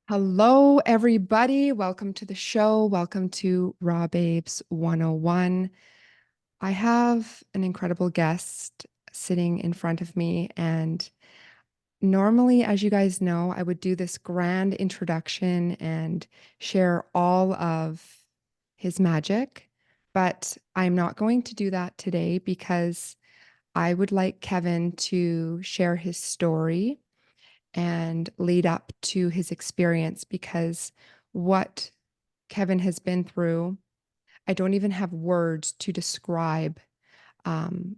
Hello, everybody. Welcome to the show. Welcome to Raw Babes 101. I have an incredible guest sitting in front of me. And normally, as you guys know, I would do this grand introduction and share all of his magic. But I'm not going to do that today because I would like Kevin to share his story and lead up to his experience because what Kevin has been through, I don't even have words to describe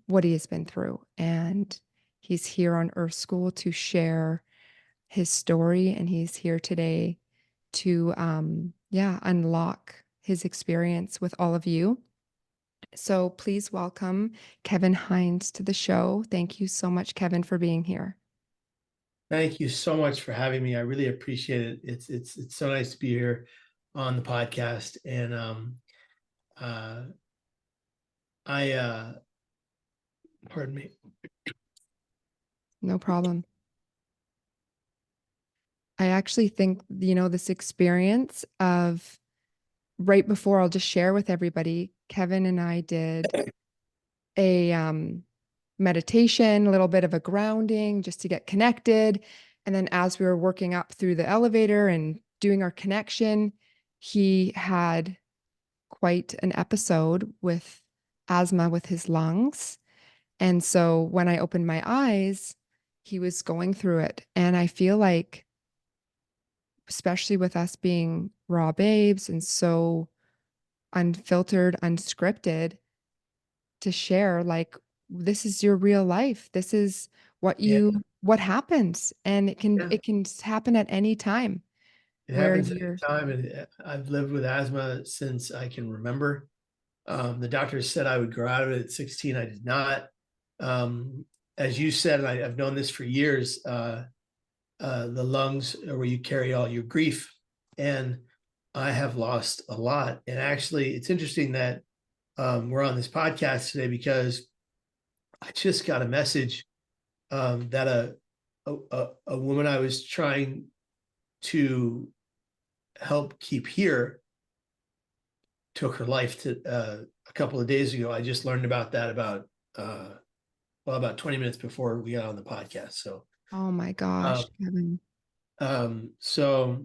what he has been through. And he's here on Earth School to share his story, and he's here today to, unlock his experience with all of you. So please welcome Kevin Hines to the show. Thank you so much, Kevin, for being here. Thank you so much for having me. I really appreciate it. It's so nice to be here on the podcast. And uh I pardon me. No problem. I actually think, this experience of right before I'll just share with everybody, Kevin and I did a meditation, a little bit of a grounding just to get connected. And then as we were working up through the elevator and doing our connection, he had quite an episode with asthma with his lungs. And so when I opened my eyes, he was going through it. And I feel like, especially with us being raw babes and so unfiltered, unscripted, to share like this is your real life. This is Yeah, what happens. And yeah. it can happen at any time It where happens you're anytime. And I've lived with asthma since I can remember. The doctor said I would grow out of it at 16. I did not. Um, as you said, and I've known this for years, the lungs are where you carry all your grief. And I have lost a lot. And actually, it's interesting that we're on this podcast today because I just got a message that a woman I was trying to help keep here took her life to a couple of days ago. I just learned about that about 20 minutes before we got on the podcast. So oh my um, gosh, Kevin. so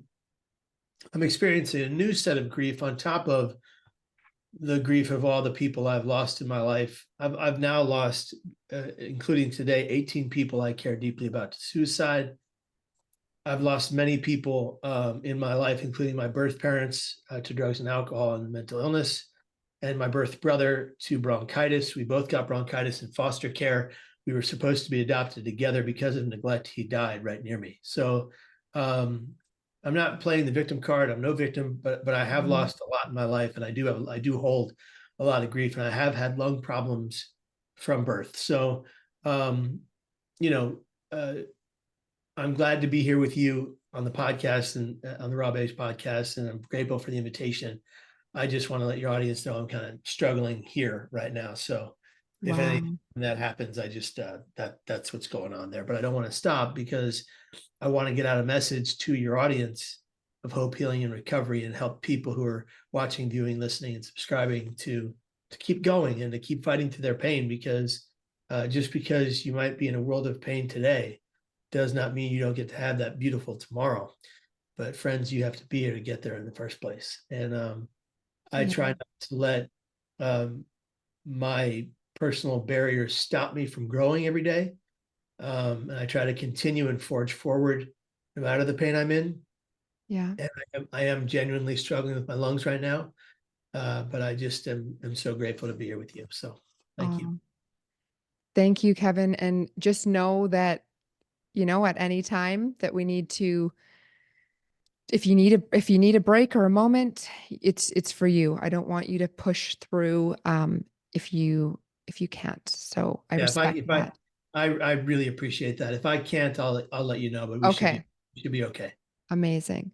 I'm experiencing a new set of grief on top of the grief of all the people I've lost in my life. I've now lost, including today, 18 people I care deeply about to suicide. I've lost many people in my life, including my birth parents to drugs and alcohol and mental illness, and my birth brother to bronchitis. We both got bronchitis in foster care. We were supposed to be adopted together. Because of neglect, he died right near me. So um, I'm not playing the victim card. I'm no victim, but I have Mhm. lost a lot in my life, and I do hold a lot of grief, and I have had lung problems from birth. So um, you know. I'm glad to be here with you on the podcast and on the Rob Age podcast, and I'm grateful for the invitation. I just want to let your audience know I'm kind of struggling here right now. So if anything Wow. that happens, I just that's what's going on there. But I don't want to stop because I want to get out a message to your audience of hope, healing, and recovery, and help people who are watching, viewing, listening, and subscribing to keep going and to keep fighting through their pain. Because just because you might be in a world of pain today does not mean you don't get to have that beautiful tomorrow. But friends, you have to be here to get there in the first place. And I Yeah. try not to let um, my personal barriers stop me from growing every day. And I try to continue and forge forward no matter the pain I'm in. Yeah. And I am genuinely struggling with my lungs right now. But I just am so grateful to be here with you. So thank you. Um, Thank you, Kevin. And just know that, at any time that we need to, if you need a break or a moment, it's for you. I don't want you to push through if you can't. So I Yeah, respect that. I really appreciate that. If I can't, I'll let you know, but Okay. we should be okay. Amazing.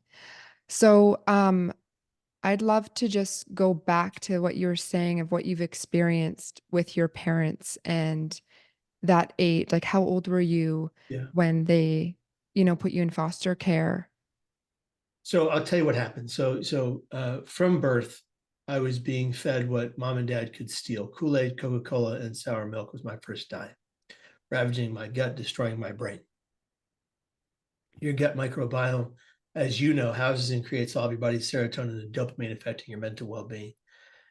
So I'd love to just go back to what you were saying of what you've experienced with your parents and that age. Like, how old were you Yeah. when they, put you in foster care? So I'll tell you what happened. From birth, I was being fed what mom and dad could steal. Kool-Aid, Coca-Cola, and sour milk was my first diet, ravaging my gut, destroying my brain. Your gut microbiome, as you know, houses and creates all of your body's serotonin and dopamine, affecting your mental well-being.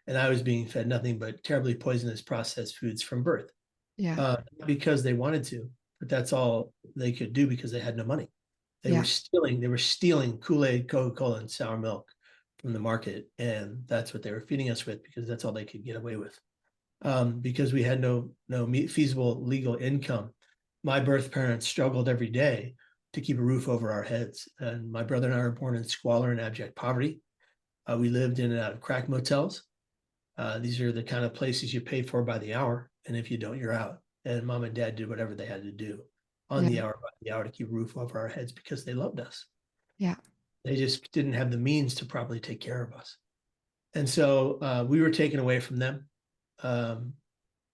And I was being fed nothing but terribly poisonous processed foods from birth, Yeah. because they wanted to, but that's all they could do because they had no money. They Yeah. were stealing. They were stealing Kool-Aid, Coca-Cola, and sour milk from the market, and that's what they were feeding us with because that's all they could get away with. Because we had no feasible legal income. My birth parents struggled every day to keep a roof over our heads, and my brother and I were born in squalor and abject poverty. We lived in and out of crack motels. These are the kind of places you pay for by the hour, and if you don't, you're out. And mom and dad did whatever they had to do on Yeah. the hour by the hour to keep a roof over our heads because they loved us. Yeah. They just didn't have the means to properly take care of us. And so we were taken away from them.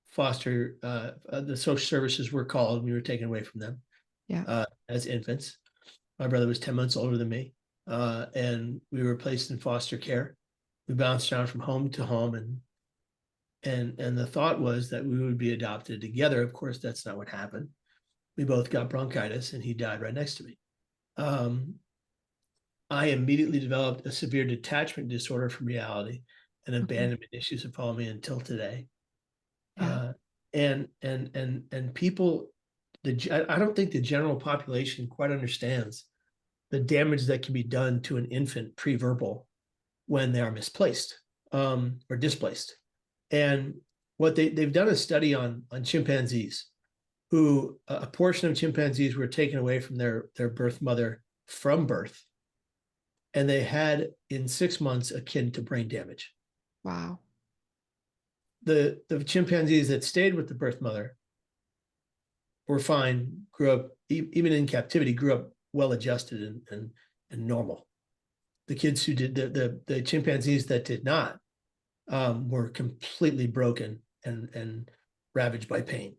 Foster, the social services were called. We were taken away from them Yeah. as infants. My brother was 10 months older than me, and we were placed in foster care. We bounced around from home to home, and the thought was that we would be adopted together. Of course, that's not what happened. We both got bronchitis, and he died right next to me. I immediately developed a severe detachment disorder from reality, and abandonment issues have followed me until today. Yeah. And people, I don't think the general population quite understands the damage that can be done to an infant pre-verbal when they are misplaced or displaced. And what they've done a study on chimpanzees, who a portion of chimpanzees were taken away from their birth mother from birth, and they had in 6 months akin to brain damage. Wow. The chimpanzees that stayed with the birth mother were fine, grew up, even in captivity, grew up well adjusted and normal. The kids who did, the chimpanzees that did not, were completely broken and ravaged by pain.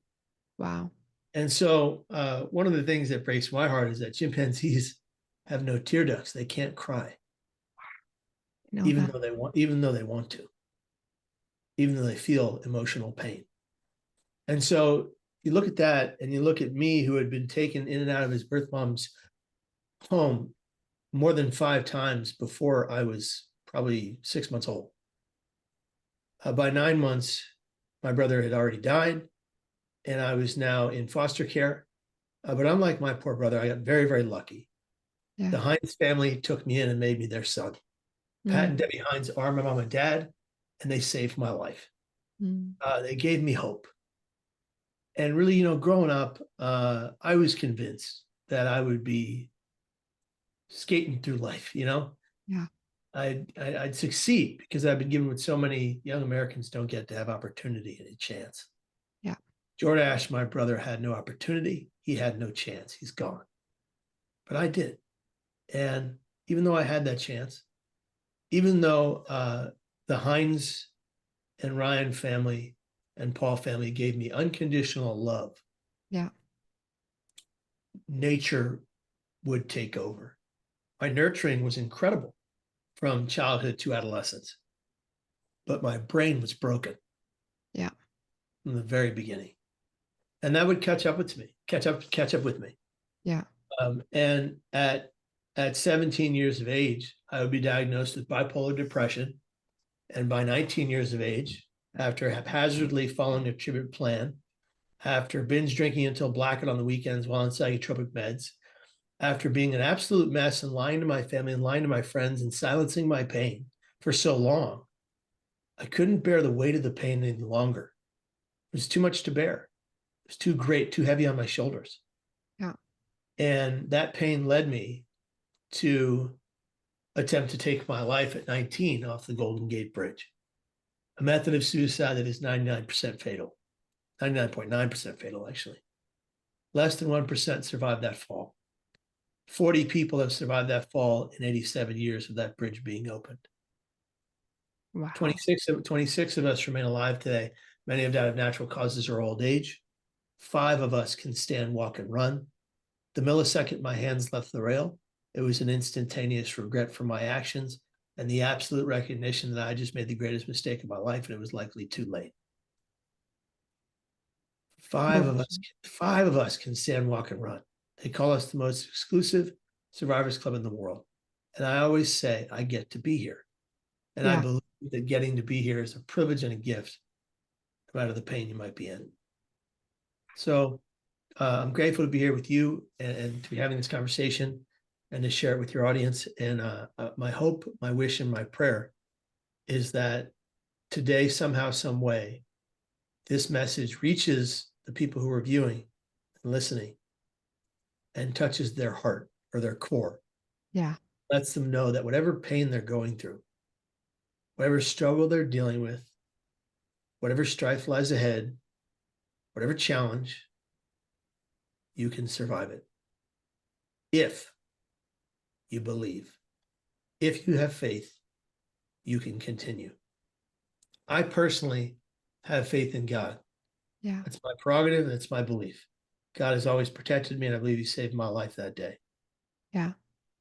Wow. And so one of the things that breaks my heart is that chimpanzees have no tear ducts. They can't cry, I know even that. though they want, even though they want to, even though they feel emotional pain. And so you look at that and you look at me, who had been taken in and out of his birth mom's home more than 5 times before I was probably 6 months old. By 9 months, my brother had already died, and I was now in foster care. But unlike my poor brother, I got very, very lucky. Yeah. The Hines family took me in and made me their son. Pat and Debbie Hines are my mom and dad, and they saved my life. They gave me hope. And really, growing up, I was convinced that I would be skating through life, Yeah. I'd succeed because I've been given what so many young Americans don't get, to have opportunity and a chance. Yeah. Jordash, my brother, had no opportunity. He had no chance. He's gone. But I did. And even though I had that chance, even though the Hines and Ryan family and Paul family gave me unconditional love, Yeah. nature would take over. My nurturing was incredible from childhood to adolescence, but my brain was broken Yeah. from the very beginning. And that would catch up with me. Yeah. And at 17 years of age, I would be diagnosed with bipolar depression. And by 19 years of age, after haphazardly following a treatment plan, after binge drinking until blackout on the weekends while on psychotropic meds, after being an absolute mess and lying to my family and lying to my friends and silencing my pain for so long, I couldn't bear the weight of the pain any longer. It was too much to bear. It was too great, too heavy on my shoulders. Yeah. And that pain led me to attempt to take my life at 19 off the Golden Gate Bridge, a method of suicide that is 99% fatal, 99.9% fatal, actually. Less than 1% survived that fall. 40 people have survived that fall in 87 years of that bridge being opened. Wow. 26 of us remain alive today. Many have died of natural causes or old age. 5 of us can stand, walk, and run. The millisecond my hands left the rail, It was an instantaneous regret for my actions and the absolute recognition that I just made the greatest mistake of my life and it was likely too late. Holy Five of us can stand, walk, and run. They call us the most exclusive survivors club in the world. And I always say, I get to be here. And I Yeah. believe that getting to be here is a privilege and a gift, no matter the pain you might be in. So I'm grateful to be here with you and to be having this conversation and to share it with your audience. And my hope, my wish, and my prayer is that today, somehow, some way, this message reaches the people who are viewing and listening and touches their heart or their core, Yeah. lets them know that whatever pain they're going through, whatever struggle they're dealing with, whatever strife lies ahead, whatever challenge, you can survive it if you believe. If you have faith, you can continue. I personally have faith in God. Yeah. That's my prerogative. That's my belief. God has always protected me, and I believe He saved my life that day. Yeah.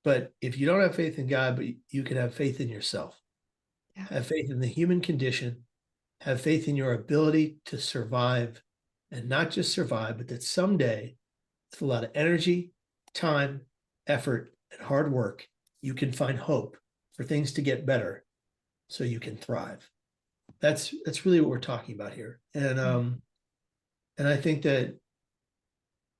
But if you don't have faith in God, but you can have faith in yourself, Yeah. have faith in the human condition, have faith in your ability to survive, and not just survive, but that someday, with a lot of energy, time, effort, and hard work, you can find hope for things to get better so you can thrive. That's really what we're talking about here. And I think that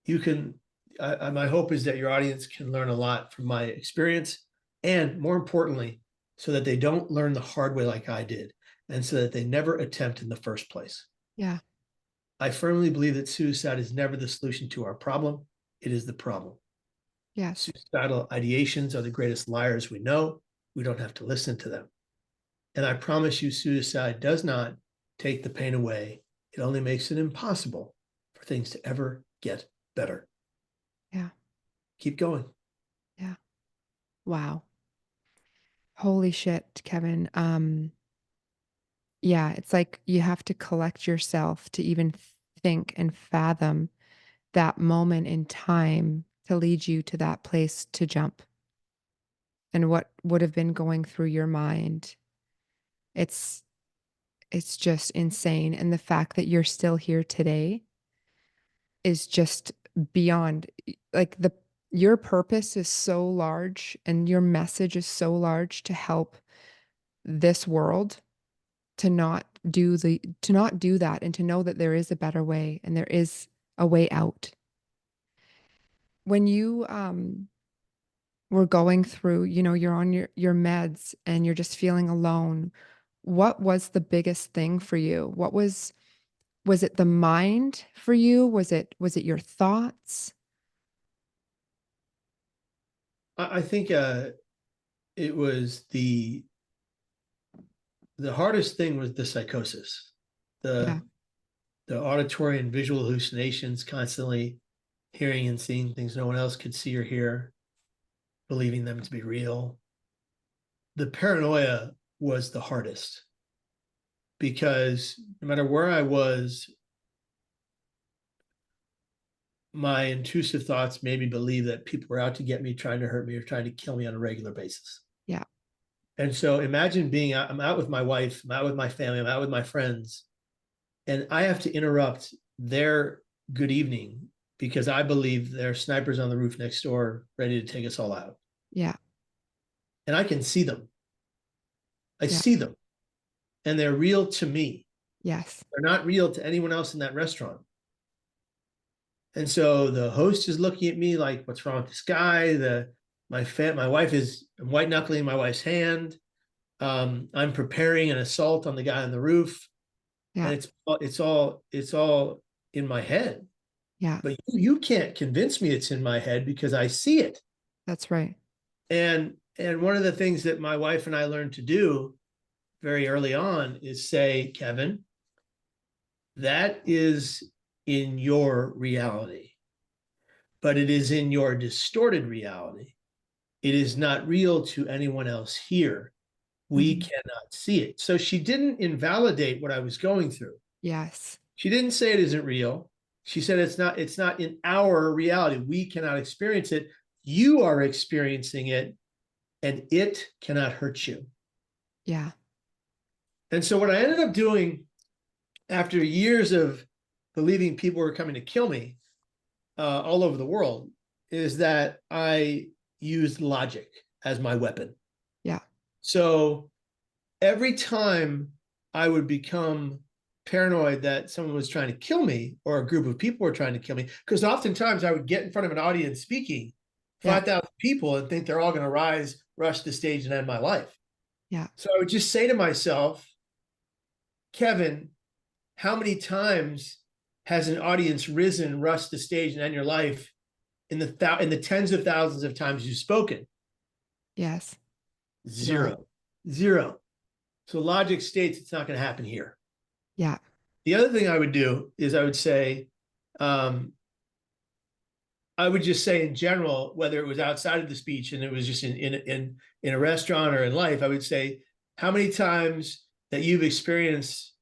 you can, my hope is that your audience can learn a lot from my experience, and more importantly, so that they don't learn the hard way like I did, and so that they never attempt in the first place. Yeah. I firmly believe that suicide is never the solution to our problem. It is the problem. Yes. Suicidal ideations are the greatest liars we know. We don't have to listen to them. And I promise you, suicide does not take the pain away. It only makes it impossible for things to ever get better. Yeah. Keep going. Yeah. Wow. Holy shit, Kevin. Yeah, it's like you have to collect yourself to even think and fathom that moment in time to lead you to that place to jump and what would have been going through your mind. It's it's just insane. And the fact that you're still here today is just beyond like the your purpose is so large and your message is so large to help this world to not do that and to know that there is a better way and there is a way out. When you were going through, you're on your meds and you're just feeling alone, what was the biggest thing for you? Was it the mind for you? Was it your thoughts? I think it was the hardest thing was the psychosis, Yeah. the the auditory and visual hallucinations, constantly hearing and seeing things no one else could see or hear, believing them to be real. The paranoia was the hardest because no matter where I was, my intrusive thoughts made me believe that people were out to get me, trying to hurt me, or trying to kill me on a regular basis. Yeah. And so imagine being out, I'm out with my wife, I'm out with my family, I'm out with my friends, and I have to interrupt their good evening because I believe there are snipers on the roof next door ready to take us all out. Yeah. And I can see them. I Yeah. see them, and they're real to me. Yes. They're not real to anyone else in that restaurant. And so the host is looking at me like, "What's wrong with this guy?" My wife is white knuckling my wife's hand. I'm preparing an assault on the guy on the roof, and Yeah. it's all in my head. Yeah. But you can't convince me it's in my head because I see it. That's right. And one of the things that my wife and I learned to do very early on is say, Kevin, that is in your reality, but it is in your distorted reality. It is not real to anyone else here. We Mhm. cannot see it. So she didn't invalidate what I was going through. Yes. She didn't say it isn't real. She said it's not in our reality. We cannot experience it. You are experiencing it and it cannot hurt you. Yeah. And so what I ended up doing after years of believing people were coming to kill me all over the world is that I used logic as my weapon. Yeah. So every time I would become paranoid that someone was trying to kill me or a group of people were trying to kill me, because oftentimes I would get in front of an audience speaking, Yeah. 5,000 people, and think they're all going to rise, rush the stage, and end my life. Yeah. So I would just say to myself, Kevin, how many times has an audience risen, rushed the stage, and end your life in the tens of thousands of times you've spoken? Yes. Zero. Zero. Zero. So logic states it's not going to happen here. Yeah. The other thing I would do is I would say, I would just say in general, whether it was outside of the speech and it was just in a restaurant or in life, I would say, how many times that you've experienced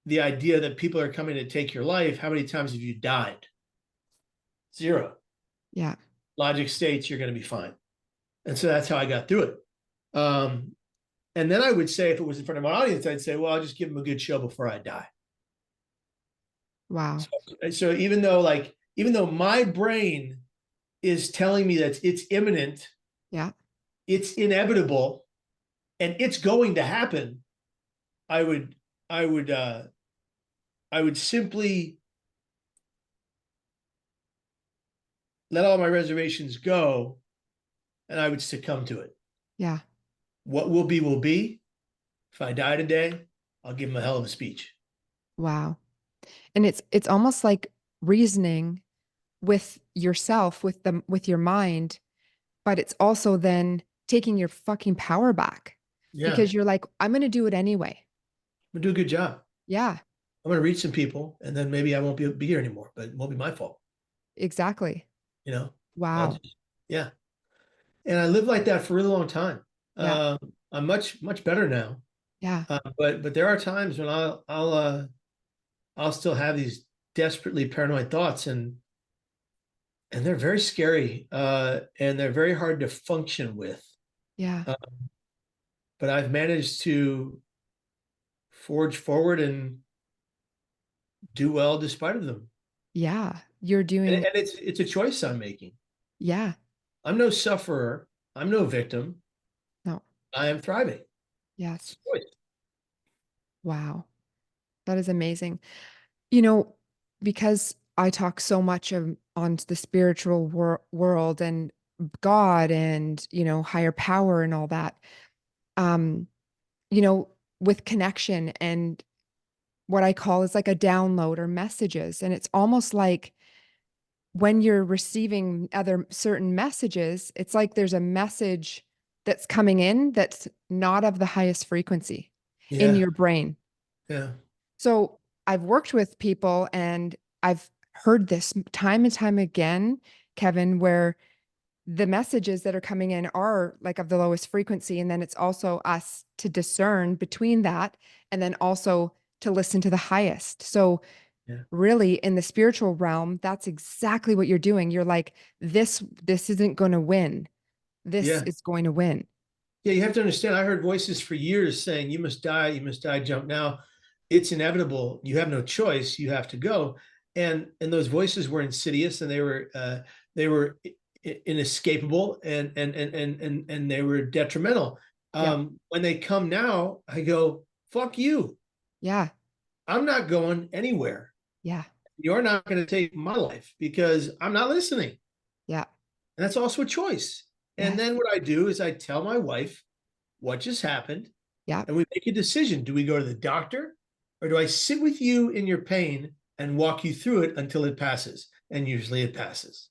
the idea that people are coming to take your life, how many times have you died? Zero. Yeah. Logic states you're going to be fine. And so that's how I got through it. And then I would say, if it was in front of my audience, I'd say, well, I'll just give them a good show before I die. Wow. So even though my brain is telling me that it's imminent, Yeah. it's inevitable, and it's going to happen, I would I would I would simply let all my reservations go, and I would succumb to it. Yeah. What will be will be. If I die today, I'll give them a hell of a speech. Wow. And it's almost like reasoning with yourself, with your mind, but it's also then taking your fucking power back Yeah, I'm because you're like, I'm going to do it anyway. gonna do a good job. Yeah, I'm gonna reach some people, and then maybe I won't be here anymore, but it won't be my fault. exactly. You know, I'll Wow. just yeah. And I lived like that for a really long time. Yeah. I'm much better now. Yeah. But there are times when I'll still have these desperately paranoid thoughts, and they're very scary, and they're very hard to function with. Yeah. Uh, but I've managed to forge forward and do well despite of them. Yeah. You're And, doing, and it's a choice I'm making. yeah. I'm no sufferer. I'm no victim. No. I am thriving. It's Yes. a choice. Wow. That is amazing. Because I talk so much on the spiritual world and God and, higher power and all that, um, you know, with connection and what I call is like a download or messages. And it's almost like when you're receiving other certain messages, it's like there's a message that's coming in that's not of the highest frequency in Yeah, your brain. yeah, So I've worked with people and I've heard this time and time again, Kevin, where the messages that are coming in are like of the lowest frequency. And then it's also us to discern between that and then also to listen to the highest. So yeah, really in the spiritual realm, that's exactly what you're doing. You're like, this isn't going to win. This yeah. is going to win. Yeah, you have to understand. I heard voices for years saying, you must die, jump now. It's inevitable. You have no choice. You have to go." And those voices were insidious, and they were inescapable, and they were detrimental. Yep. When they come now, I go, "Fuck you. Yeah. I'm not going anywhere. Yeah. You're not going to take my life because I'm not listening." Yeah. And that's also a choice. And Yes. then what I do is I tell my wife what just happened, Yeah. and we make a decision. Do we go to the doctor, or do I sit with you in your pain and walk you through it until it passes? And usually it passes.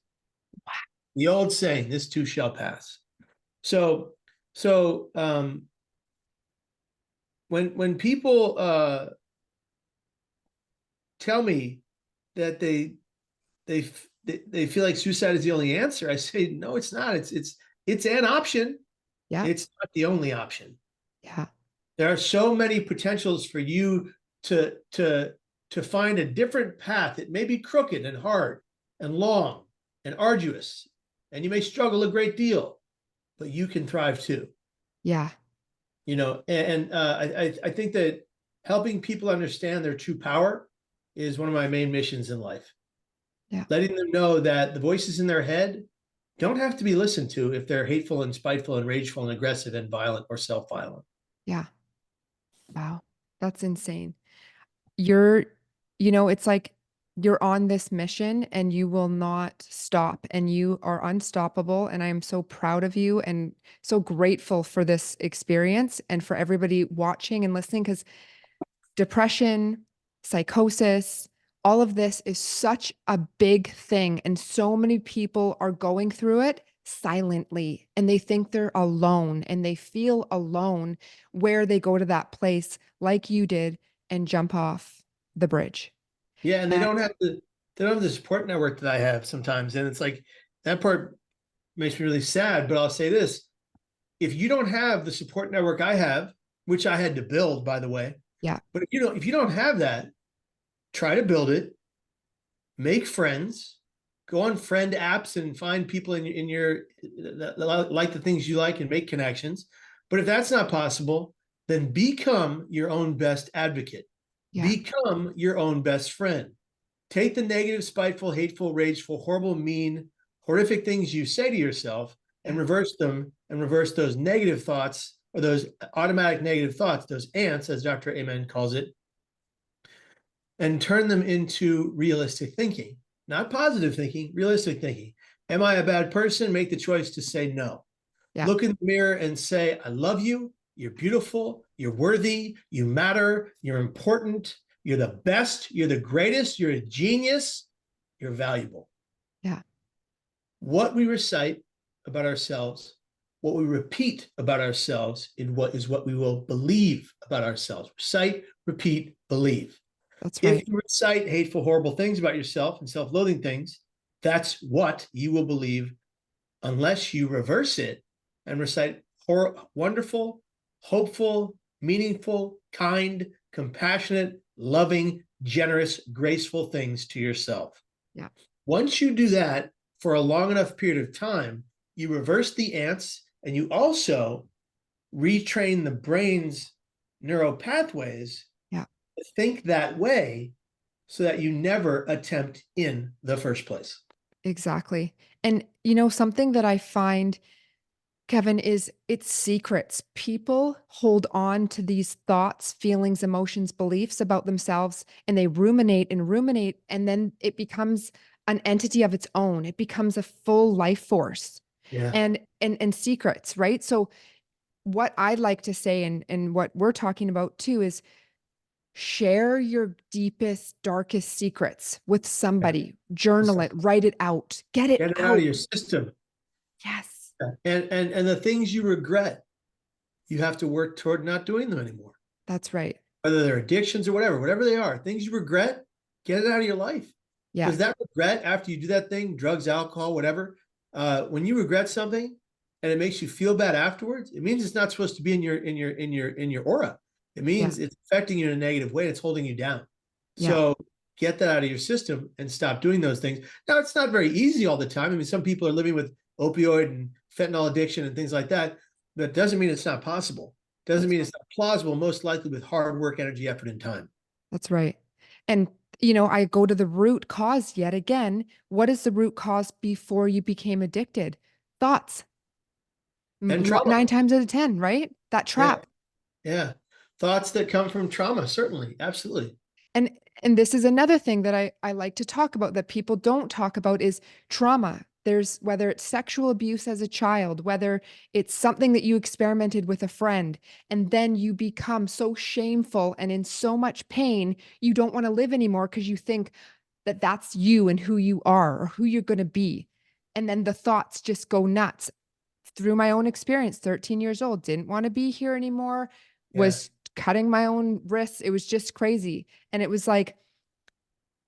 The old saying, this too shall pass. So, so when people tell me that they they feel like suicide is the only answer, I say, no, it's not. It's an option. Yeah. It's not the only option. Yeah. There are so many potentials for you to to to find a different path. It may be crooked and hard and long and arduous, and you may struggle a great deal, but you can thrive too. Yeah. I think that helping people understand their true power is one of my main missions in life. Yeah. Letting them know that the voices in their head don't have to be listened to if they're hateful and spiteful and rageful and aggressive and violent or self-violent. Yeah. Wow. That's insane. You're, it's like you're on this mission and you will not stop and you are unstoppable. And I am so proud of you and so grateful for this experience and for everybody watching and listening because depression, psychosis, all of this is such a big thing. And so many people are going through it silently and they think they're alone and they feel alone where they go to that place like you did and jump off the bridge. Yeah, and And they don't have the support network that I have sometimes. And it's like that part makes me really sad. But I'll say this: if you don't have the support network I have, which I had to build, by the way, yeah, but if you don't have that, try to build it, make friends, go on friend apps and find people in your that like the things you like and make connections. But if that's not possible, then become your own best advocate. yeah, Become your own best friend. Take the negative, spiteful, hateful, rageful, horrible, mean, horrific things you say to yourself and yeah, reverse them and reverse those negative thoughts or those automatic negative thoughts, those ants, as Dr. Amen calls it, and turn them into realistic thinking, not positive thinking, realistic thinking. Am I a bad person? Make the choice to say no. yeah, Look in the mirror and say, I love you. You're beautiful. You're worthy. You matter. You're important. You're the best. You're the greatest. You're a genius. You're valuable. yeah. What we recite about ourselves, what we repeat about ourselves, is what we will believe about ourselves. Recite, repeat, believe. That's If right. you recite hateful, horrible things about yourself and self-loathing things, that's what you will believe unless you reverse it and recite wonderful, hopeful, meaningful, kind, compassionate, loving, generous, graceful things to yourself. Yeah, Once you do that for a long enough period of time, you reverse the ants and you also retrain the brain's neural pathways yeah, to think that way so that you never attempt in the first place. exactly. And something that I find Kevin, is it's secrets. People hold on to these thoughts, feelings, emotions, beliefs about themselves, and they ruminate, and then it becomes an entity of its own. It becomes a full life force Yeah. and secrets, right? So what I'd like to say and what we're talking about too is share your deepest, darkest secrets with somebody, journal it, write it out, get it Get it out of out. your system. Yes, And the things you regret, you have to work toward not doing them anymore. that's right. Whether they're addictions or whatever they are, things you regret, get it out of your life. Yeah, Because that regret after you do that thing, drugs, alcohol, whatever, when you regret something and it makes you feel bad afterwards, it means it's not supposed to be in your aura. It yeah, means it's affecting you in a negative way. It's holding you down. yeah. So get that out of your system and stop doing those things. Now, it's not very easy all the time. I mean, some people are living with opioid and fentanyl addiction and things like that. That doesn't mean it's not possible. Doesn't That's mean right. it's not plausible, most likely with hard work, energy, effort, and time. That's right. And, I go to the root cause yet again. What is the root cause before you became addicted? Thoughts. And trauma. 9 times out of 10, right? That Yeah. trap. Yeah. Thoughts that come from trauma, certainly. Absolutely. And and this is another thing that I like to talk about that people don't talk about is trauma. There's whether it's sexual abuse as a child, whether it's something that you experimented with a friend, and then you become so shameful and in so much pain, you don't want to live anymore because you think that that's you and who you are or who you're going to be. And then the thoughts just go nuts. Through my own experience, 13 years old, didn't want to be here anymore, Yeah. was cutting my own wrists. It was just crazy. And it was like,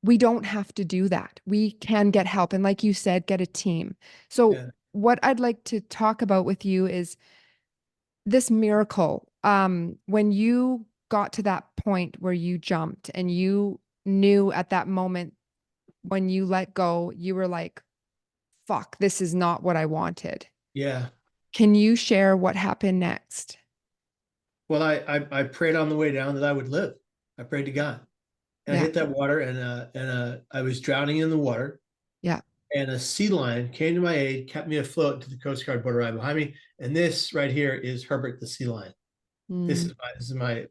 we don't have to do that. We can get help. And like you said, get a team. So, Yeah. what I'd like to talk about with you is this miracle. When you got to that point where you jumped and you knew at that moment when you let go, you were like, fuck, this is not what I wanted. Yeah. Can you share what happened next? Well, I prayed on the way down that I would live. I prayed to God. And I Yeah. hit that water, I was drowning in the water, Yeah. and a sea lion came to my aid, kept me afloat to the Coast Guard boat arrived behind me. And this right here is Herbert the sea lion. Mm. This is my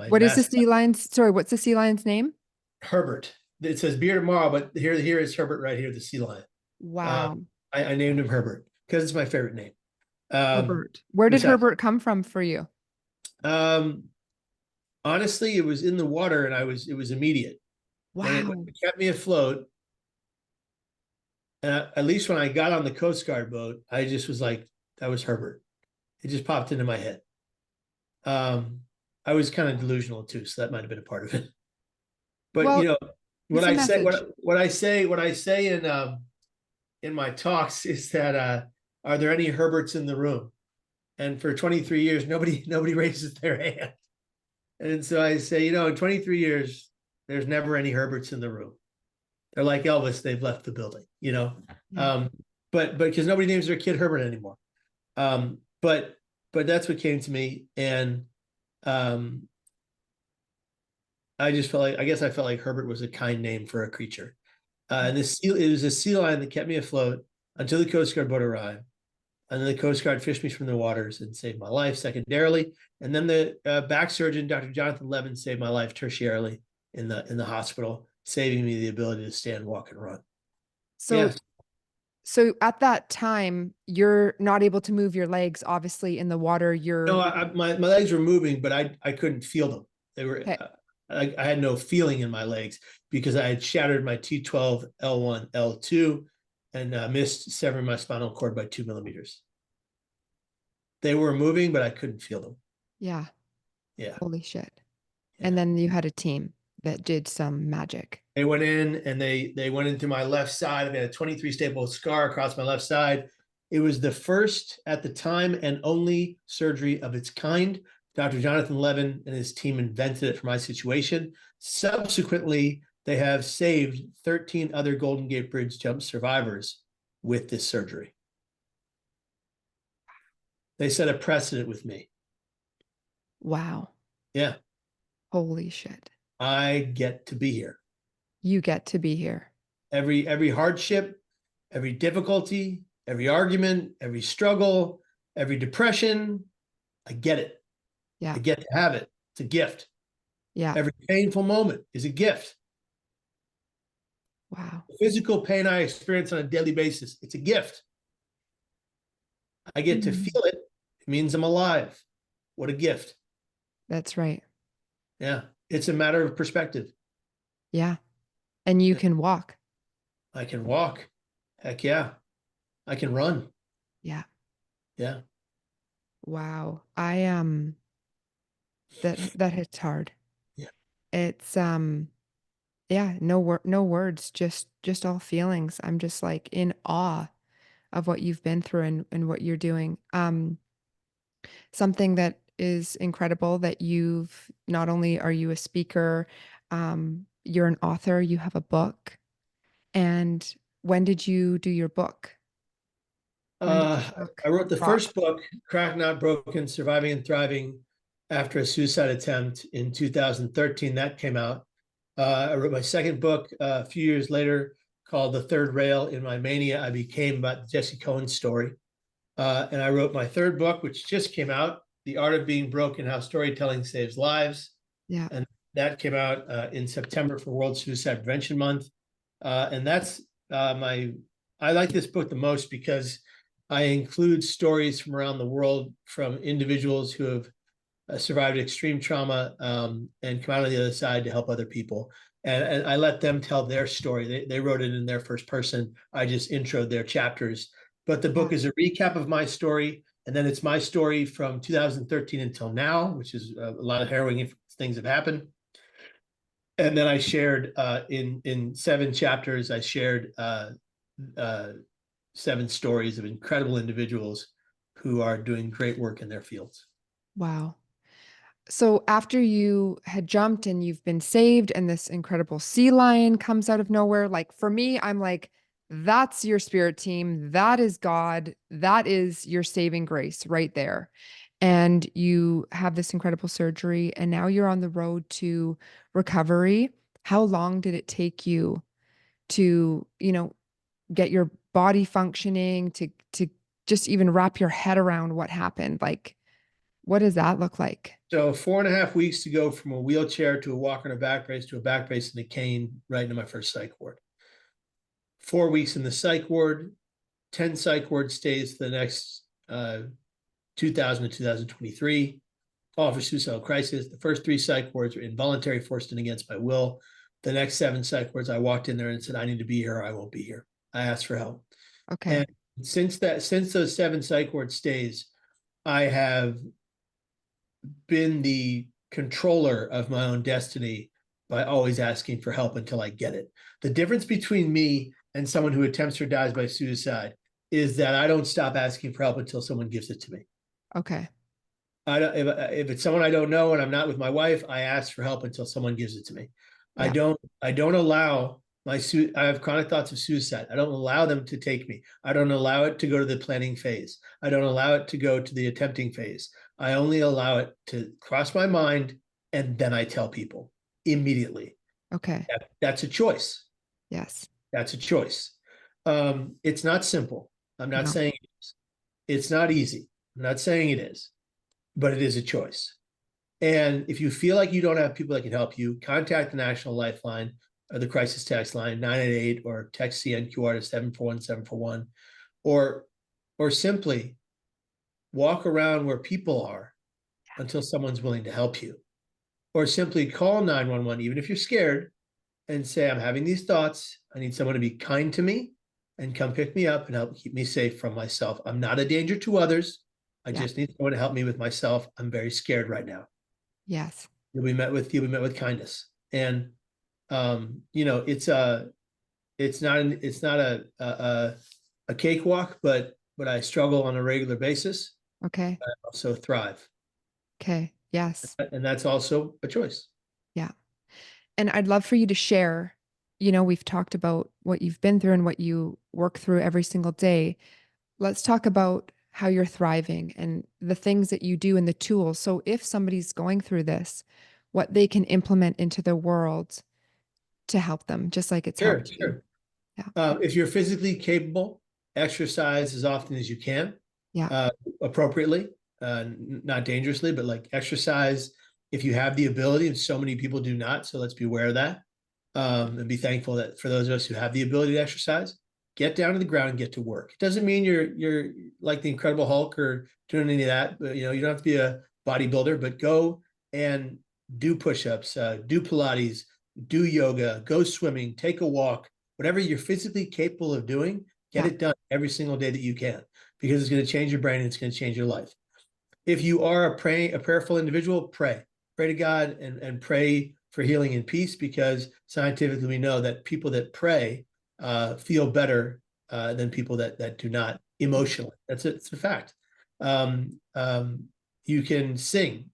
What is the mascot, sea lion's? Sorry, what's the sea lion's name? Herbert. It says beer tomorrow, but here is Herbert right here, the sea lion. Um, Wow. I named him Herbert because it's my favorite name. Um, Herbert. Where did besides, Herbert come from for you? um, honestly, it was in the water, and it was immediate. When Wow. it kept me afloat, and at least when I got on the Coast Guard boat, I just was like, that was Herbert. It just popped into my head. Um, I was kind of delusional too, so that might have been a part of it. But Well, what it's a I say, message. what I say in my talks is that are there any Herberts in the room? And for 23 years, nobody raises their hand. And so I say, in 23 years, there's never any Herberts in the room. They're like Elvis, they've left the building. Yeah. Um, but because nobody names their kid Herbert anymore. Um, but but that's what came to me, and um, I guess I felt like Herbert was a kind name for a creature. And it was a sea lion that kept me afloat until the Coast Guard boat arrived. And then the Coast Guard fished me from the waters and saved my life secondarily. And then the back surgeon, Dr. Jonathan Levin, saved my life tertiarily in the hospital, saving me the ability to stand, walk, and run. So, Yes. so at that time, you're not able to move your legs, obviously, in the water. No, You're my legs were moving, but I couldn't feel them. They were okay. I had no feeling in my legs because I had shattered my T12 L1 L2 and missed severing my spinal cord by 2 millimeters. They were moving, but I couldn't feel them. Yeah. Yeah, Holy shit. And yeah. then you had a team that did some magic. They went in and they went into my left side. I had a 23 staple scar across my left side. It was the first at the time and only surgery of its kind. Dr. Jonathan Levin and his team invented it for my situation. Subsequently, they have saved 13 other Golden Gate Bridge jump survivors with this surgery. They set a precedent with me. Wow. Yeah, Holy shit. I get to be here. You get to be here. Every hardship, every difficulty, every argument, every struggle, every depression, I get it. Yeah. I get to have it. It's a gift. Yeah. Every painful moment is a gift. Wow. The physical pain I experience on a daily basis, it's a gift. I get to Mhm. feel it. It means I'm alive. What a gift. That's right. Yeah. It's a matter of perspective. Yeah. And you Yeah. can walk. I can walk. Heck yeah. I can run. Yeah. Yeah. Wow. That hits hard. Yeah. It's yeah, no words, just all feelings. I'm just like in awe of what you've been through and what you're doing. Something that is incredible that you've not only are you a speaker, you're an author, you have a book. And when did you do your book? When did Uh, your book I wrote the drop? first book, Cracked Not Broken, Surviving and Thriving after a suicide attempt in 2013. That came out. I wrote my second book a few years later called The Third Rail. In my mania, I became about the Jesse Cohen story. And I wrote my third book, which just came out, The Art of Being Broken, How Storytelling Saves Lives. Yeah. And that came out in September for World Suicide Prevention Month. And that's I like this book the most because I include stories from around the world from individuals who have survived extreme trauma and come out on the other side to help other people. And I let them tell their story. They wrote it in their first person. I just introed their chapters. But the Yeah. book is a recap of my story. And then it's my story from 2013 until now, which is a lot of harrowing things have happened. And then I shared in 7 chapters, I shared uh, 7 stories of incredible individuals who are doing great work in their fields. Wow. So after you had jumped and you've been saved and this incredible sea lion comes out of nowhere, like for me, I'm like, That's your spirit team. That is God. That is your saving grace right there. And you have this incredible surgery, and now you're on the road to recovery. How long did it take you to, get your body functioning, to just even wrap your head around what happened? Like, what does that look like? So 4.5 weeks to go from a wheelchair to a walker and a back brace to a back brace and a cane right into my first psych ward. 4 weeks in the psych ward, 10 psych ward stays for the next 2000 to 2023. All for suicidal crisis. The first 3 psych wards were involuntary, forced in against my will. The next 7 psych wards, I walked in there and said, I need to be here or I won't be here. I asked for help. Okay. And since those 7 psych ward stays, I have been the controller of my own destiny by always asking for help until I get it. The difference between me and someone who attempts or dies by suicide is that I don't stop asking for help until someone gives it to me. Okay. I don't, if it's someone I don't know and I'm not with my wife, I ask for help until someone gives it to me. Yeah. I don't allow I have chronic thoughts of suicide. I don't allow them to take me. I don't allow it to go to the planning phase. I don't allow it to go to the attempting phase. I only allow it to cross my mind, and then I tell people immediately. Okay. That's a choice. Yes. That's a choice. It's not simple. I'm not No. saying it is. It's not easy. I'm not saying it is, but it is a choice. And if you feel like you don't have people that can help you, contact the National Lifeline or the crisis text line 988, or text CNQR to 741-741, or simply walk around where people are until someone's willing to help you, or simply call 911 even if you're scared and say, I'm having these thoughts. I need someone to be kind to me and come pick me up and help keep me safe from myself. I'm not a danger to others. I Yeah. just need someone to help me with myself. I'm very scared right now. Yes. You'll be met with kindness. And it's not a cakewalk, but I struggle on a regular basis. Okay. I also thrive. Okay. Yes. And that's also a choice. Yeah. And I'd love for you to share, we've talked about what you've been through and what you work through every single day. Let's talk about how you're thriving and the things that you do and the tools. So if somebody's going through this, what they can implement into their world to help them, just like it's Sure, helped you. sure. Yeah. If you're physically capable, exercise as often as you can, Yeah. appropriately, not dangerously, but like exercise if you have the ability, and so many people do not. So let's be aware of that, and be thankful that for those of us who have the ability to exercise, get down to the ground and get to work. It doesn't mean you're like the Incredible Hulk or doing any of that. But, you don't have to be a bodybuilder, but go and do push-ups, do Pilates, do yoga, go swimming, take a walk, whatever you're physically capable of doing, get Yeah. it done every single day that you can, because it's going to change your brain and it's going to change your life. If you are a prayerful individual, pray to God and pray for healing and peace, because scientifically we know that people that pray feel better than people that do not emotionally. It's a fact. You can sing.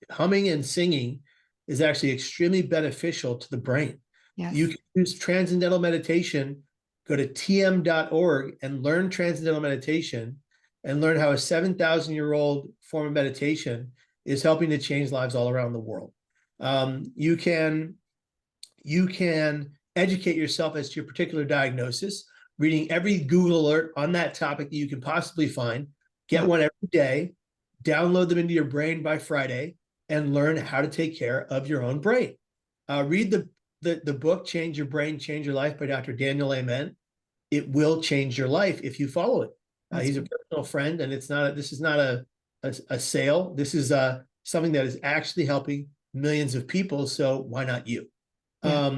Humming and singing is actually extremely beneficial to the brain. You Yes. can use transcendental meditation. Go to tm.org and learn transcendental meditation, and learn how a 7,000-year-old form of meditation is helping to change lives all around the world. You can educate yourself as to your particular diagnosis, reading every Google alert on that topic that you can possibly find. Get Yeah. one every day, download them into your brain by Friday, and learn how to take care of your own brain. Read the book, Change Your Brain, Change Your Life by Dr. Daniel Amen. It will change your life if you follow it. That's He's a personal friend, and this is not a sale. This is something that is actually helping millions of people. So why not you? yeah.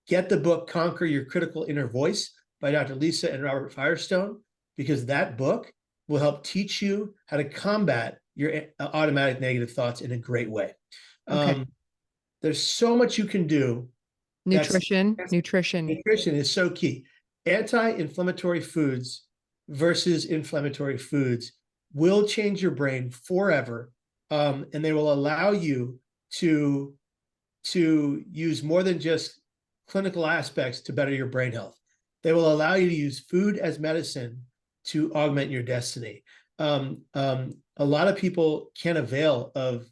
Get the book Conquer Your Critical Inner Voice by Dr. Lisa and Robert Firestone, because that book will help teach you how to combat your automatic negative thoughts in a great way. Okay. There's so much you can do. Nutrition. That's Nutrition. Nutrition is so key. Anti-inflammatory foods versus inflammatory foods will change your brain forever, and they will allow you to use more than just clinical aspects to better your brain health. They will allow you to use food as medicine to augment your destiny. A lot of people can't avail of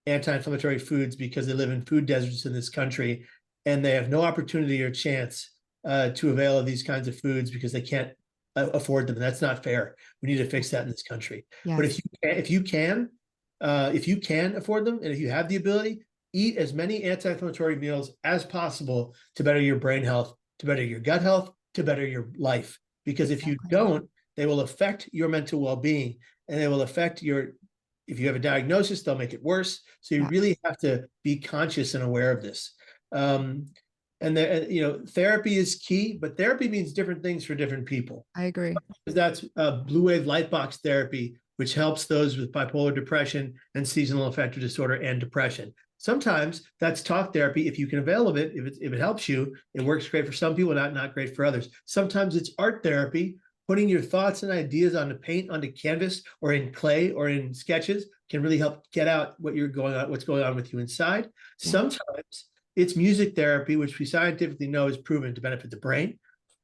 anti-inflammatory foods because they live in food deserts in this country, and they have no opportunity or chance to avail of these kinds of foods because they can't afford them. And that's not fair. We need to fix that in this country. But Yes. if you can afford them, and if you have the ability, eat as many anti-inflammatory meals as possible to better your brain health, to better your gut health, to better your life. Because if you Exactly. don't, they will affect your mental well-being, and they will affect your, if you have a diagnosis, they'll make it worse. So you Yeah, really have to be conscious and aware of this. Um, and therapy is key, but therapy means different things for different people. I agree. That's blue wave light box therapy, which helps those with bipolar depression and seasonal affective disorder and depression. Sometimes that's talk therapy. If you can avail of it, if it helps you, it works great for some people, not great for others. Sometimes it's art therapy. Putting your thoughts and ideas onto paint, onto canvas, or in clay, or in sketches can really help get out what's going on with you inside. Yeah. Sometimes it's music therapy, which we scientifically know is proven to benefit the brain.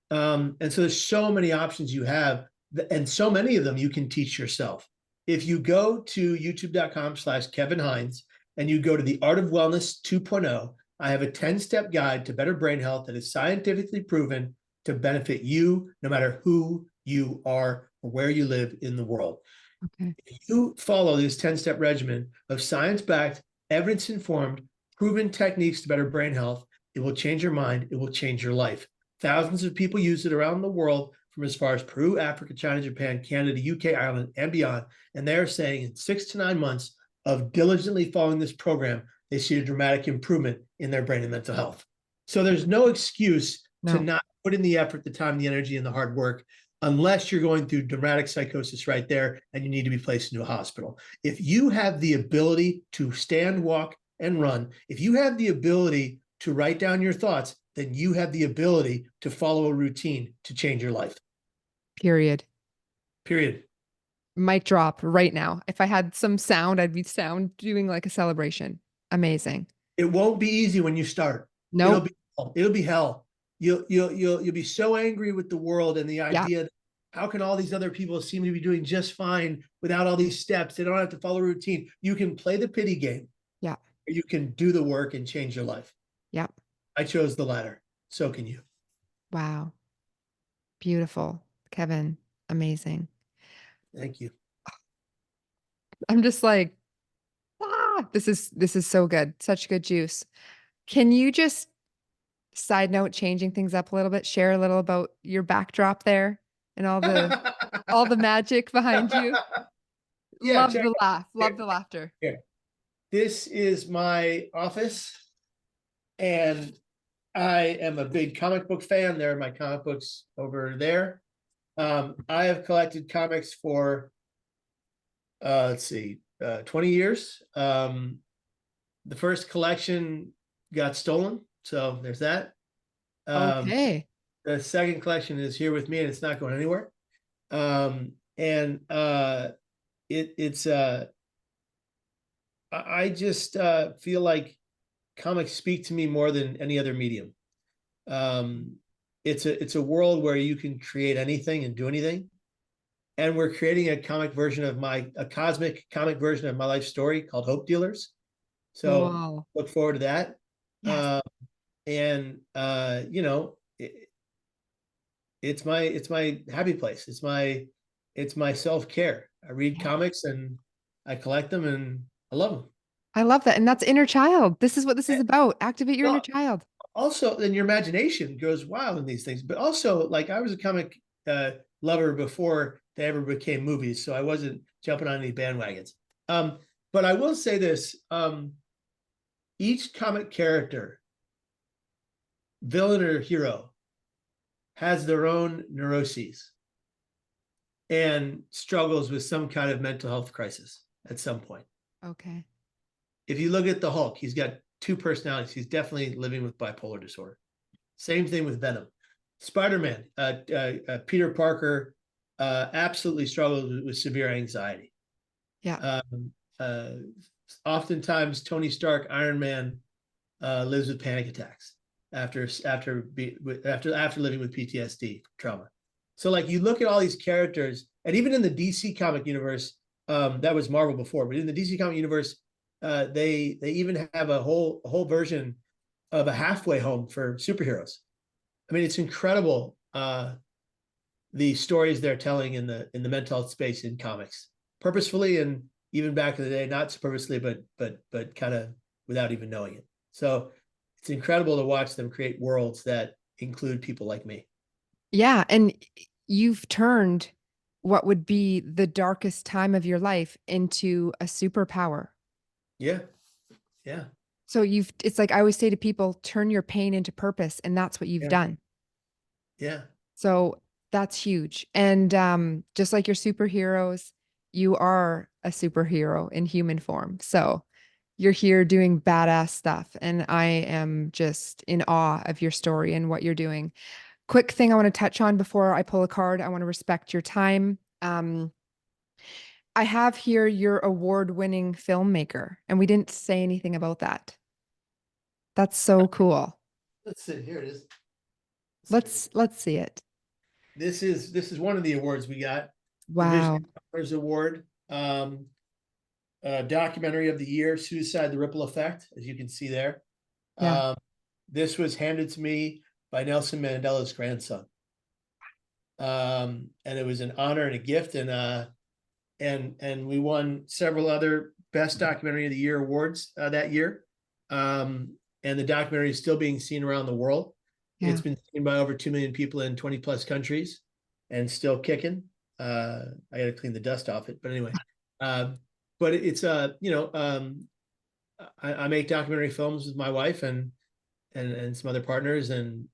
And so there's so many options you have, and so many of them you can teach yourself. If you go to youtube.com/Kevin Hines and you go to the Art of Wellness 2.0, I have a 10-step guide to better brain health that is scientifically proven to benefit you no matter who you are or where you live in the world. Okay. If you follow this 10-step regimen of science-backed, evidence-informed, proven techniques to better brain health, it will change your mind. It will change your life. Thousands of people use it around the world, from as far as Peru, Africa, China, Japan, Canada, UK, Ireland, and beyond. And they're saying in 6 to 9 months of diligently following this program, they see a dramatic improvement in their brain and mental health. So there's no excuse to No. not put in the effort, the time, the energy, and the hard work, unless you're going through dramatic psychosis right there and you need to be placed into a hospital. If you have the ability to stand, walk, and run, if you have the ability to write down your thoughts, then you have the ability to follow a routine to change your life. Period. Period. Mic drop right now. If I had some sound, I'd be doing like a celebration. Amazing. It won't be easy when you start. It'll Nope. be it'll be hell. You'll be so angry with the world and the Yeah. idea that how can all these other people seem to be doing just fine without all these steps? They don't have to follow a routine. You can play the pity game. Yeah. Or you can do the work and change your life. Yeah. I chose the latter. So can you. Wow. Beautiful. Kevin. Amazing. Thank you. I'm just like, this is so good. Such good juice. Can you just side note, changing things up a little bit, share a little about your backdrop there and all the magic behind you? Yeah, Love check the laugh. it. Love the laughter. Here. This is my office, and I am a big comic book fan. There are my comic books over there. I have collected comics for, let's see, 20 years. The first collection got stolen, so there's that. Okay. The second collection is here with me, and it's not going anywhere. And it's I just feel like comics speak to me more than any other medium. It's a world where you can create anything and do anything, and we're creating a cosmic comic version of my life story called Hope Dealers. So Wow. look forward to that. Yes. And it's my happy place. It's my self-care. I read Yeah. comics and I collect them and I love them. I love that. And that's inner child. This is what this is about. Activate your inner Well, child. also, then your imagination goes wild in these things. But also, like, I was a comic lover before they ever became movies, so I wasn't jumping on any bandwagons. But I will say this: each comic character, villain or hero, has their own neuroses and struggles with some kind of mental health crisis at some point. Okay. If you look at the Hulk, he's got two personalities. He's definitely living with bipolar disorder. Same thing with Venom. Spider-Man, Peter Parker, absolutely struggles with severe anxiety. Yeah. Oftentimes, Tony Stark, Iron Man, lives with panic attacks. after living with PTSD trauma. So like you look at all these characters, and even in the DC comic universe, that was Marvel before, but in the DC comic universe, they even have a whole version of a halfway home for superheroes. I mean, it's incredible the stories they're telling in the mental health space in comics, purposefully, and even back in the day, not so purposely, but kind of without even knowing it. So it's incredible to watch them create worlds that include people like me. Yeah. And you've turned what would be the darkest time of your life into a superpower. Yeah, yeah, So it's like I always say to people, turn your pain into purpose. And that's what you've yeah, done. yeah, So that's huge. And just like your superheroes, you are a superhero in human form. So you're here doing badass stuff. And I am just in awe of your story and what you're doing. Quick thing I want to touch on before I pull a card. I want to respect your time. I have here your award-winning filmmaker, and we didn't say anything about that. That's so cool. let's see. Here it is. Let's see it. This is one of the awards we got. The Wow. Vision Colors Award, documentary of the year, Suicide: The Ripple Effect, as you can see there. Yeah. Um, this was handed to me by Nelson Mandela's grandson. And it was an honor and a gift, and we won several other Best Documentary of the Year awards that year. And the documentary is still being seen around the world. Yeah. It's been seen by over 2 million people in 20 plus countries and still kicking. I got to clean the dust off it, but anyway. But it's I make documentary films with my wife and some other partners, and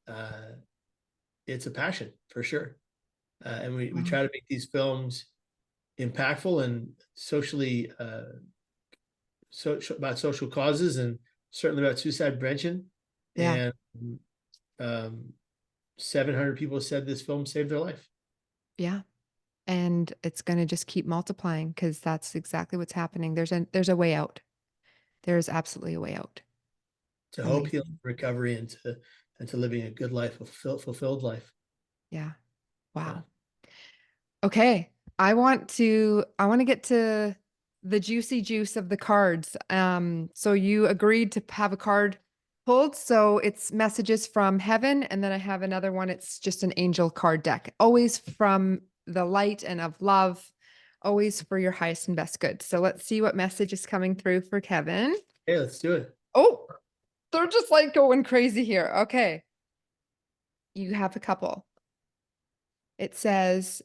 it's a passion for sure. And we Wow. try to make these films impactful and socially about social causes, and certainly about suicide prevention. Yeah. And um, 700 people said this film saved their life. Yeah. And it's going to just keep multiplying because that's exactly what's happening. There's a way out. There is absolutely a way out. To hope, healing, Amazing. recovery, and to living a good life, a fulfilled life. Yeah. Yeah. Wow. Okay. I want to get to the juicy juice of the cards. So you agreed to have a card pulled. So it's messages from heaven. And then I have another one. It's just an angel card deck, always from the light and of love, always for your highest and best good. So let's see what message is coming through for Kevin. Hey, let's do it. Oh, they're just like going crazy here. Okay. You have a couple. It says,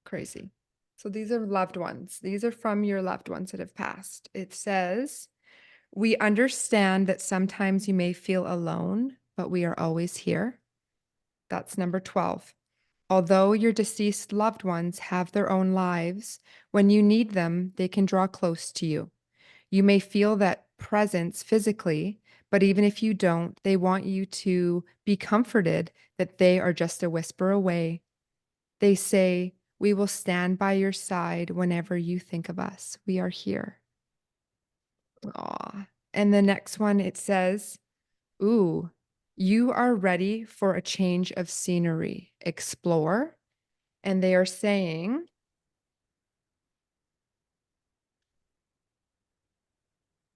crazy. So these are loved ones. These are from your loved ones that have passed. It says, we understand that sometimes you may feel alone, but we are always here. That's number 12. Although your deceased loved ones have their own lives, when you need them, they can draw close to you. You may feel that presence physically, but even if you don't, they want you to be comforted that they are just a whisper away. They say, we will stand by your side whenever you think of us. We are here. Aw. And the next one, it says, ooh, you are ready for a change of scenery. Explore. And they are saying,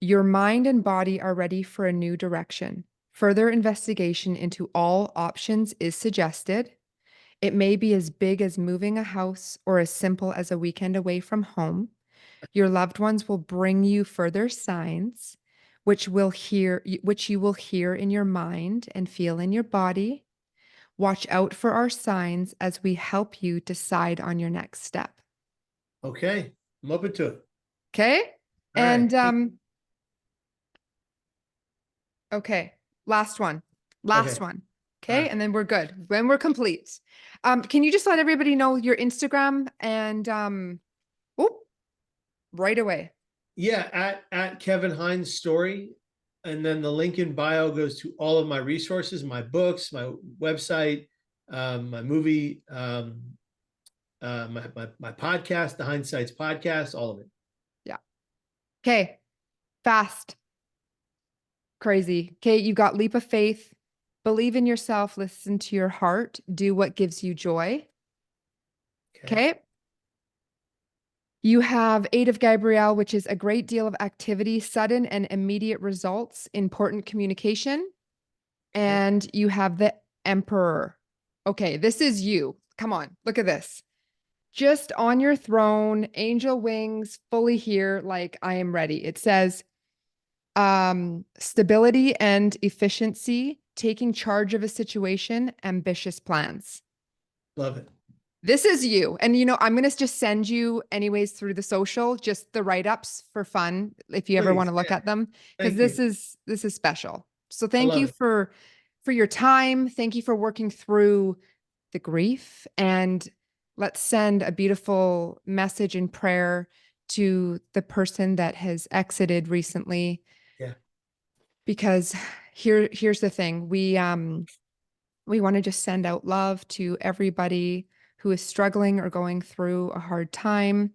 your mind and body are ready for a new direction. Further investigation into all options is suggested. It may be as big as moving a house or as simple as a weekend away from home. Your loved ones will bring you further signs, which you will hear in your mind and feel in your body. Watch out for our signs as we help you decide on your next step. Okay, I'm open to it. Okay? All right. And okay, last one. Okay. Last one. All Okay, right. and then we're good. When we're complete. Can you just let everybody know your Instagram and oh, right away. Yeah, at Kevin Hines story, and then the link in bio goes to all of my resources, my books, my website, my movie, my podcast, the Hindsight's podcast, all of it. Yeah. Okay. Fast. Crazy. Okay, you got leap of faith. Believe in yourself, listen to your heart, do what gives you joy. Okay. Okay. You have Eight of Gabrielle, which is a great deal of activity, sudden and immediate results, important communication. Okay. And you have the Emperor. Okay, this is you. Come on, look at this. Just on your throne, angel wings, fully here, like I am ready. It says stability and efficiency, taking charge of a situation, ambitious plans. Love it. This is you. And I'm going to just send you anyways through the social, just the write-ups for fun if you ever want Please. to look Yeah. at them because Thank this you. is special. So I thank love you it. for your time. Thank you for working through the grief, and let's send a beautiful message and prayer to the person that has exited recently, Yeah. because here's the thing. We want to just send out love to everybody who is struggling or going through a hard time,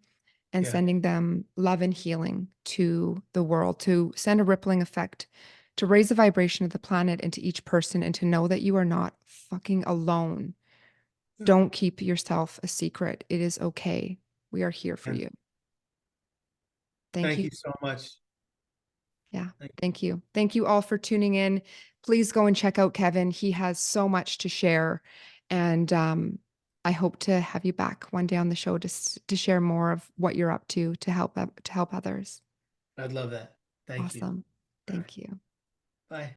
and Yeah. sending them love and healing to the world, to send a rippling effect, to raise the vibration of the planet into each person, and to know that you are not fucking alone. Don't keep yourself a secret. It is okay. We are here for Yeah. you. Thank Thank you. you so much. Yeah. Thank Thank you. Thank you all for tuning in. Please go and check out Kevin. He has so much to share. And I hope to have you back one day on the show to share more of what you're up to help others. I'd love that. Thank you. Awesome. All right. Thank you. Bye.